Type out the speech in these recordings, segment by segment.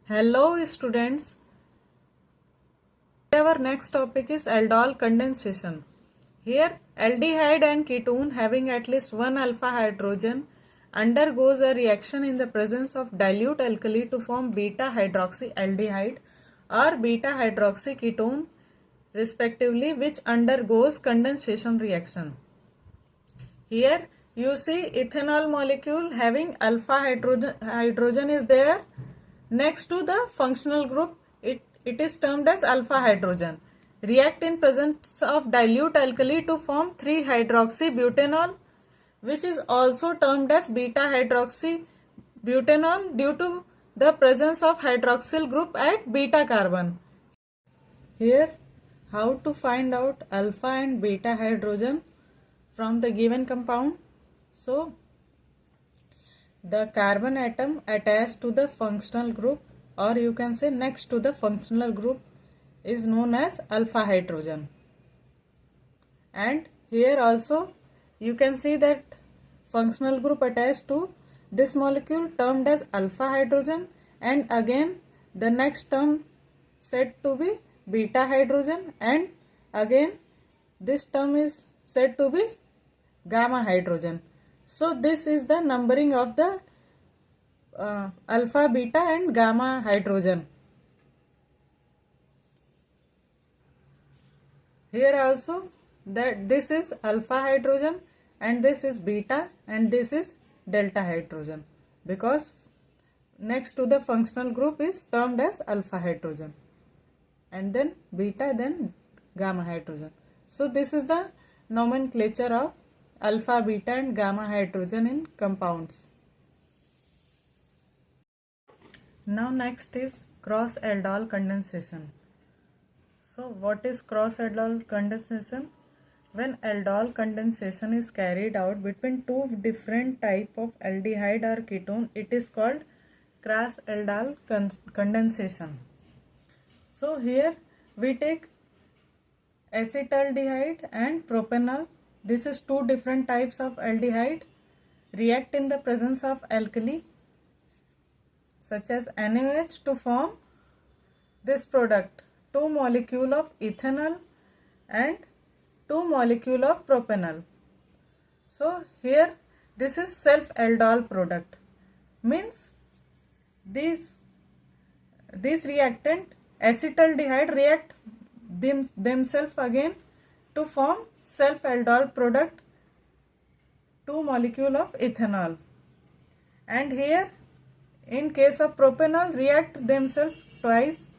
Hello students, our next topic is aldol condensation. Here aldehyde and ketone having at least one alpha hydrogen undergoes a reaction in the presence of dilute alkali to form beta hydroxyaldehyde or beta hydroxyketone respectively, which undergoes condensation reaction. Here you see ethanol molecule having alpha hydrogen is there next to the functional group. It is termed as alpha hydrogen. React in presence of dilute alkali to form 3-hydroxybutanol, which is also termed as beta hydroxybutanol due to the presence of hydroxyl group at beta carbon. Here how to find out alpha and beta hydrogen from the given compound. So the carbon atom attached to the functional group, or you can say next to the functional group, is known as alpha hydrogen. And here also you can see that functional group attached to this molecule termed as alpha hydrogen, and again the next term said to be beta hydrogen, and again this term is said to be gamma hydrogen. So this is the numbering of the alpha, beta and gamma hydrogen. Here also that this is alpha hydrogen and this is beta and this is delta hydrogen, because next to the functional group is termed as alpha hydrogen, and then beta, then gamma hydrogen. So this is the nomenclature of alpha, beta and gamma hydrogen in compounds. Now next is cross aldol condensation. So what is cross aldol condensation? When aldol condensation is carried out between two different type of aldehyde or ketone, it is called cross aldol condensation. So here we take acetaldehyde and propanol. This is two different types of aldehyde react in the presence of alkali such as NaOH to form this product, 2 molecule of ethanol and 2 molecule of propanol. So here this is self aldol product, means this reactant acetaldehyde react themselves again to form self aldol product, 2 molecule of ethanol, and here in case of propanol react themselves twice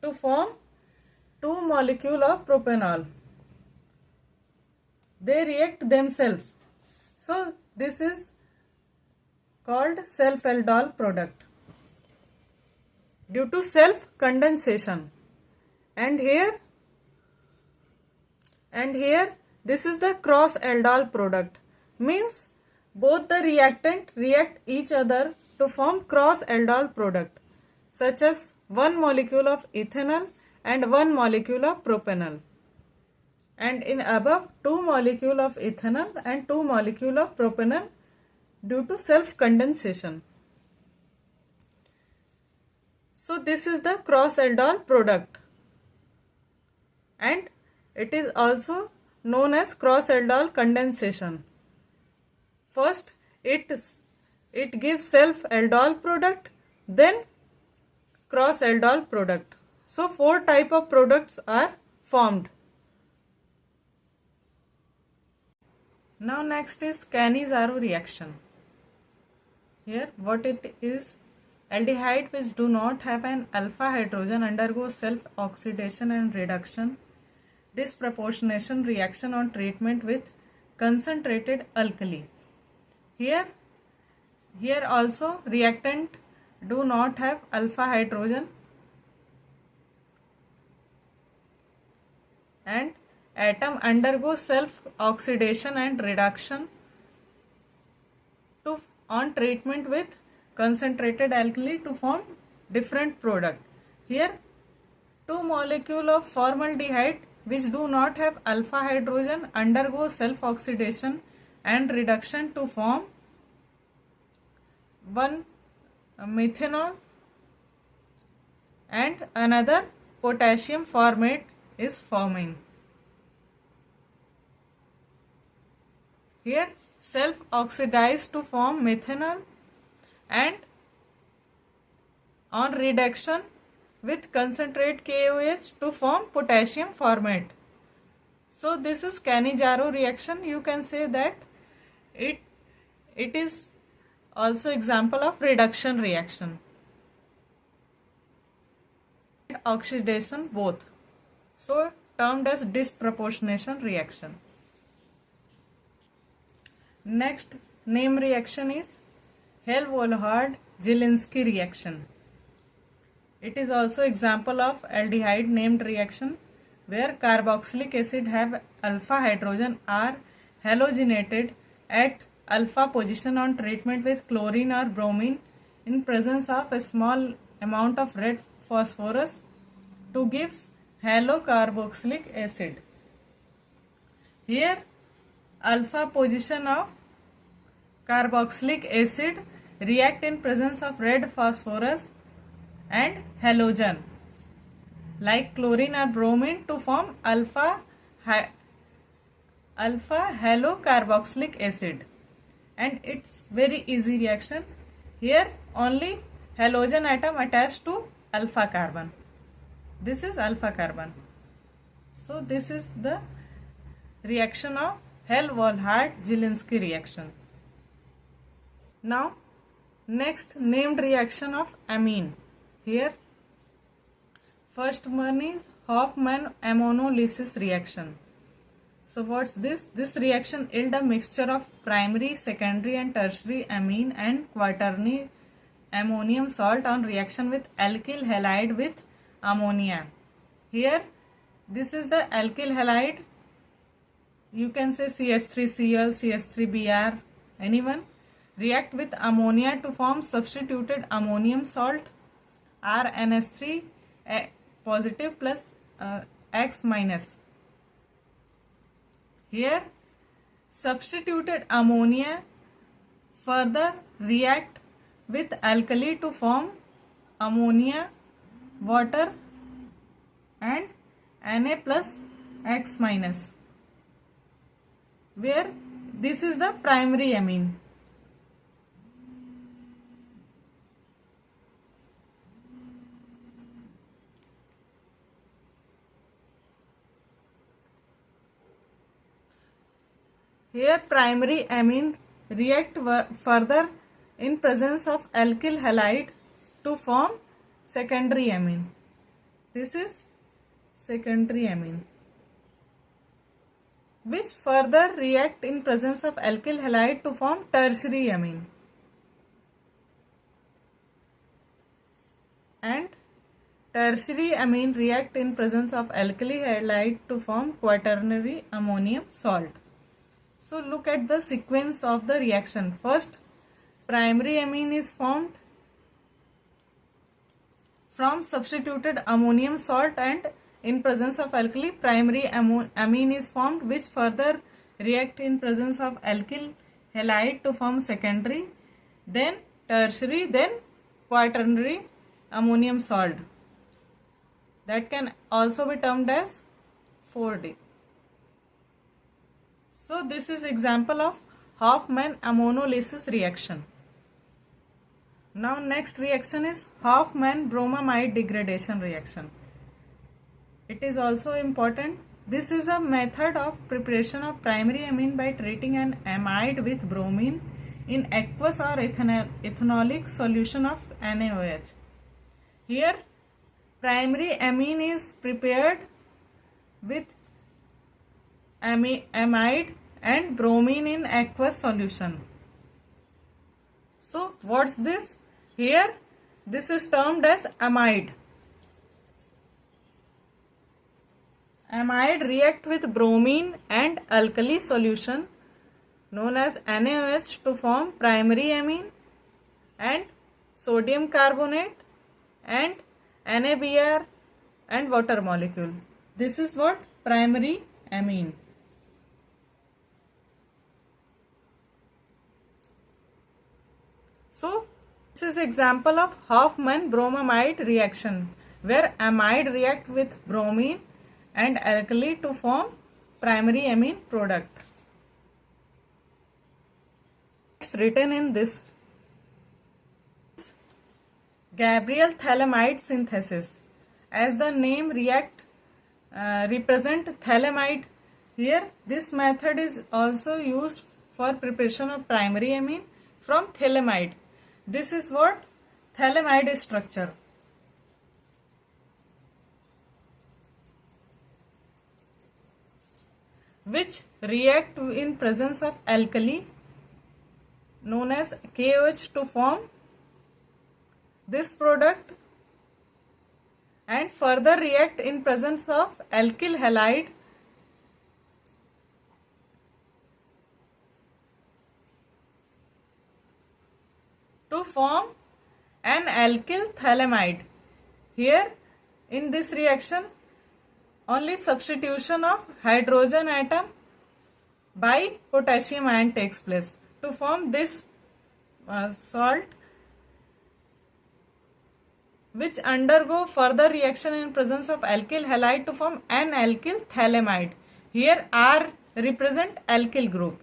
to form 2 molecule of propanol. They react themselves. So this is called self aldol product due to self condensation. And here this is the cross aldol product, means both the reactant react each other to form cross aldol product, such as 1 molecule of ethanol and 1 molecule of propanol, and in above 2 molecule of ethanol and 2 molecule of propanol due to self condensation. So this is the cross aldol product, and it is also known as cross aldol condensation. First it gives self aldol product, then cross aldol product. So 4 type of products are formed. Now next is Cannizzaro reaction. Here what it is, aldehyde which do not have an alpha hydrogen undergo self oxidation and reduction disproportionation reaction on treatment with concentrated alkali. Here also reactant do not have alpha hydrogen, and atom undergo self oxidation and reduction on treatment with concentrated alkali to form different product. Here 2 molecule of formaldehyde which do not have alpha hydrogen undergo self oxidation and reduction to form 1 methanol, and another potassium formate is forming. Here self-oxidize to form methanol, and on reduction with concentrate KOH to form potassium formate. So this is Cannizzaro reaction. You can say that it is also example of reduction reaction and oxidation both. So termed as disproportionation reaction. Next name reaction is Hell-Volhard-Zielinski reaction. It is also example of aldehyde named reaction where carboxylic acid have alpha hydrogen are halogenated at alpha position on treatment with chlorine or bromine in presence of a small amount of red phosphorus to gives halocarboxylic acid. Here alpha position of carboxylic acid react in presence of red phosphorus and halogen like chlorine or bromine to form alpha halocarboxylic acid, and it's very easy reaction. Here only halogen atom attached to alpha carbon. This is alpha carbon. So this is the reaction of Hell-Volhard-Zielinski reaction. Now next named reaction of amine. Here first one is Hofmann-Ammonolysis reaction. So what's this? This reaction yield a mixture of primary, secondary and tertiary amine and quaternary ammonium salt on reaction with alkyl halide with ammonia. Here this is the alkyl halide. You can say CH3Cl, CH3Br, anyone. React with ammonia to form substituted ammonium salt RNS3 positive plus X minus. Here substituted ammonia further react with alkali to form ammonia, water and Na plus X minus, where this is the primary amine. Here primary amine react further in presence of alkyl halide to form secondary amine. This is secondary amine, which further react in presence of alkyl halide to form tertiary amine. And tertiary amine react in presence of alkali halide to form quaternary ammonium salt. So look at the sequence of the reaction. First, primary amine is formed from substituted ammonium salt, and in presence of alkali, primary amine is formed, which further react in presence of alkyl halide to form secondary, then tertiary, then quaternary ammonium salt. That can also be termed as 4D. So this is example of Hofmann-Ammonolysis reaction. Now next reaction is Hofmann-Bromamide degradation reaction. It is also important. This is a method of preparation of primary amine by treating an amide with bromine in aqueous or ethanolic solution of NaOH. Here primary amine is prepared with amide and bromine in aqueous solution. So what's this? Here this is termed as amide. Amide react with bromine and alkali solution known as NaOH to form primary amine and sodium carbonate and NaBr and water molecule. This is what? Primary amine. So This is example of Hofmann-bromamide reaction, where amide react with bromine and alkali to form primary amine product. It's written in this Gabriel phthalimide synthesis. As the name represent phthalimide, here this method is also used for preparation of primary amine from phthalimide. This is what phthalimide structure. Which react in presence of alkali known as KOH to form this product, and further react in presence of alkyl halide to form an alkyl phthalimide. Here in this reaction only substitution of hydrogen atom by potassium ion takes place to form this salt, which undergo further reaction in presence of alkyl halide to form an alkyl phthalimide. Here R represent alkyl group.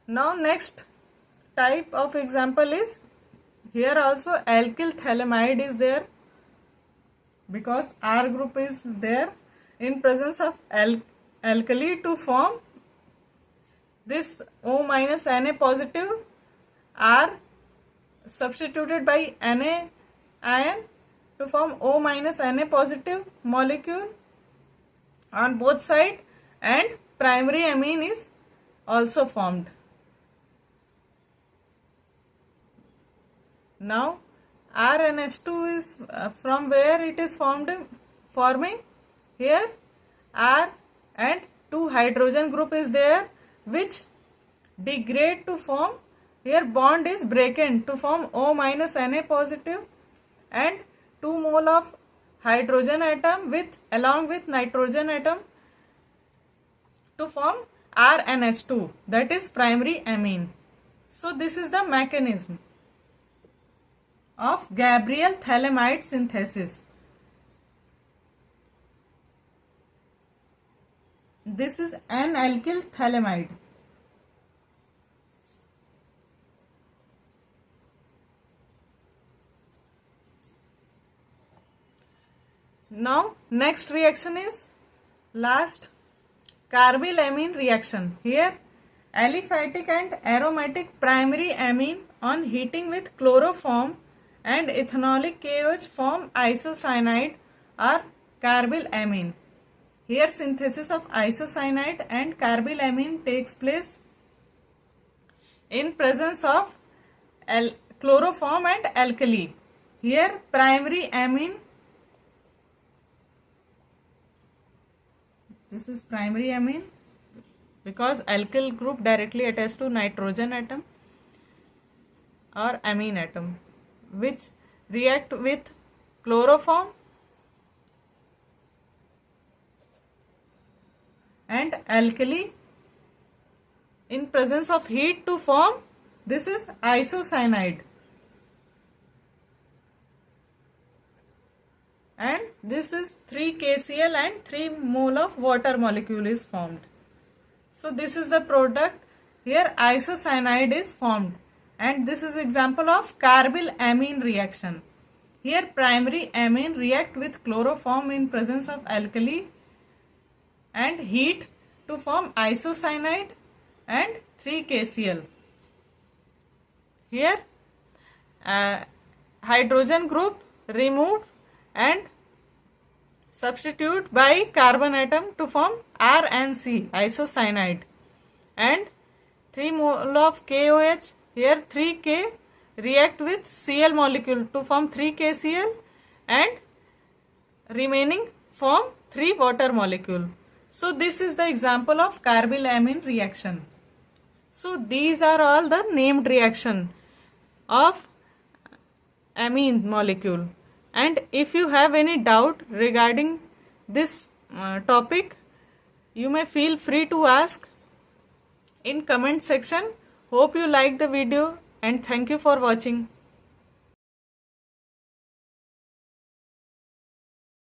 Now next type of example is, here also alkyl phthalimide is there because R group is there in presence of alkali to form this O minus Na positive, R substituted by Na ion to form O minus Na positive molecule on both sides, and primary amine is also formed. Now RNH2 is from where it is forming. Here R and 2 hydrogen group is there which degrade to form, here bond is broken to form O minus Na positive and 2 mole of hydrogen atom along with nitrogen atom to form RNH2, that is primary amine. So this is the mechanism of Gabriel phthalimide synthesis. This is an alkyl phthalimide. Now next reaction is last carbylamine reaction. Here aliphatic and aromatic primary amine on heating with chloroform and ethanolic KOH form isocyanide or carbylamine. Here synthesis of isocyanide and carbylamine takes place in presence of chloroform and alkali. Here primary amine, this is primary amine because alkyl group directly attached to nitrogen atom or amine atom, which react with chloroform and alkali in presence of heat to form, this is isocyanide, and this is 3 KCl and 3 mole of water molecule is formed. So this is the product. Here isocyanide is formed, and this is example of carbylamine reaction. Here primary amine react with chloroform in presence of alkali and heat to form isocyanide and 3 KCl. Here hydrogen group removed and substitute by carbon atom to form R and C, isocyanide, and 3 mole of KOH, here 3K react with Cl molecule to form 3 KCl and remaining form 3 water molecule. So this is the example of carbylamine reaction. So these are all the named reaction of amine molecule. And if you have any doubt regarding this topic, You may feel free to ask in comment section. Hope you like the video and thank you for watching.